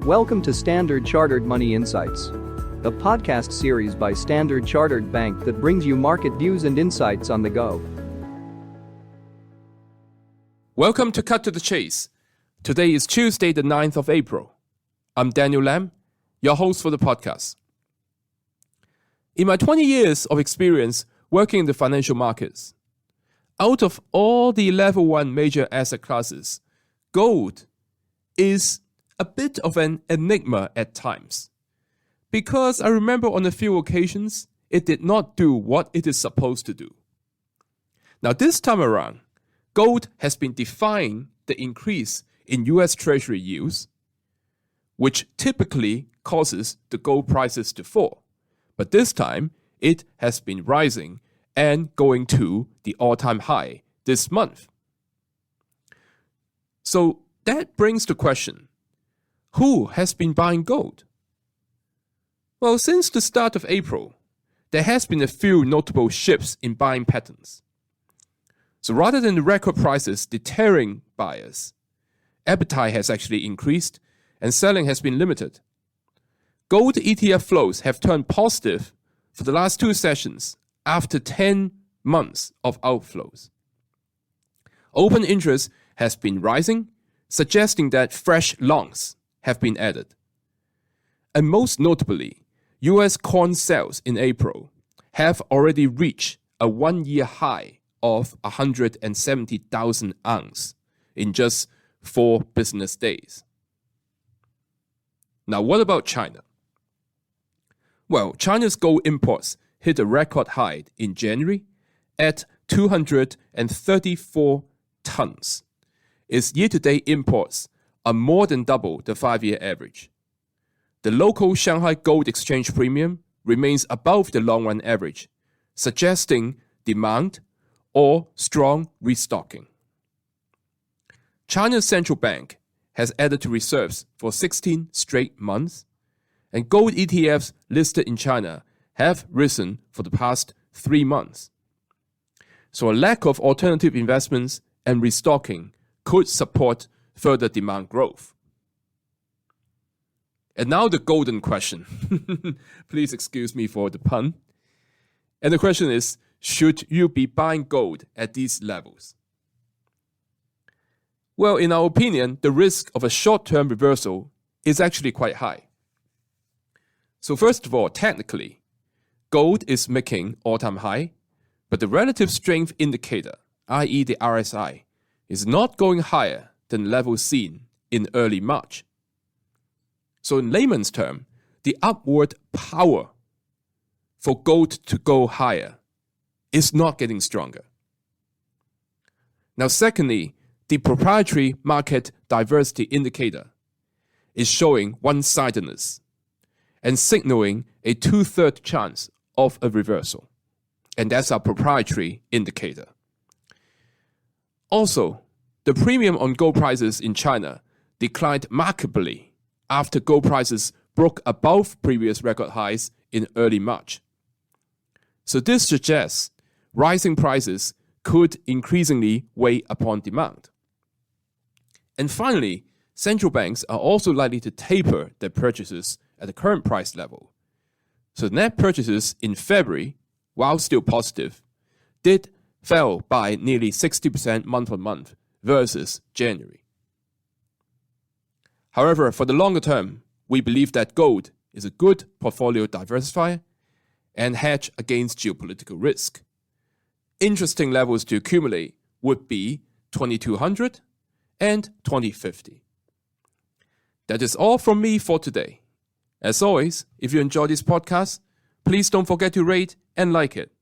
Welcome to Standard Chartered Money Insights, a podcast series by Standard Chartered Bank that brings you market views and insights on the go. Welcome to Cut to the Chase. Today is Tuesday, the 9th of April. I'm Daniel Lam, your host for the podcast. In my 20 years of experience working in the financial markets, out of all the level 1 major asset classes, gold is a bit of an enigma at times. Because I remember on a few occasions, it did not do what it is supposed to do. Now this time around, gold has been defying the increase in US Treasury yields, which typically causes the gold prices to fall. But this time, it has been rising and going to the all-time high this month. So that brings the question, who has been buying gold? Well, since the start of April, there has been a few notable shifts in buying patterns. So rather than the record prices deterring buyers, appetite has actually increased and selling has been limited. Gold ETF flows have turned positive for the last 2 sessions after 10 months of outflows. Open interest has been rising, suggesting that fresh longs have been added. And most notably, US corn sales in April have already reached a 1-year high of 170,000 ounces in just 4 business days. Now, what about China? Well, China's gold imports hit a record high in January at 234 tons. Its year-to-date imports are more than double the 5-year average. The local Shanghai Gold Exchange premium remains above the long-run average, suggesting demand or strong restocking. China's central bank has added to reserves for 16 straight months, and gold ETFs listed in China have risen for the past 3 months. So a lack of alternative investments and restocking could support further demand growth. And now the golden question. Please excuse me for the pun. And the question is, should you be buying gold at these levels? Well, in our opinion, the risk of a short-term reversal is actually quite high. So first of all, technically, gold is making all-time high, but the relative strength indicator, i.e. the RSI, is not going higher than levels seen in early March. So in layman's terms, the upward power for gold to go higher is not getting stronger. Now secondly, the proprietary market diversity indicator is showing one-sidedness and signaling a 2/3 chance of a reversal. And that's our proprietary indicator. Also, the premium on gold prices in China declined markedly after gold prices broke above previous record highs in early March. So this suggests rising prices could increasingly weigh upon demand. And finally, central banks are also likely to taper their purchases at the current price level. So net purchases in February, while still positive, fell by nearly 60% month-on-month versus January. However, for the longer term, we believe that gold is a good portfolio diversifier and hedge against geopolitical risk. Interesting levels to accumulate would be 2200 and 2050. That is all from me for today. As always, if you enjoy this podcast, please don't forget to rate and like it.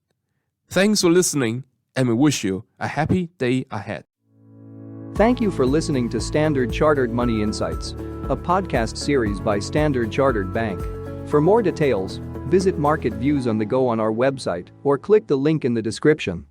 Thanks for listening, and we wish you a happy day ahead. Thank you for listening to Standard Chartered Money Insights, a podcast series by Standard Chartered Bank. For more details, visit Market Views on the Go on our website or click the link in the description.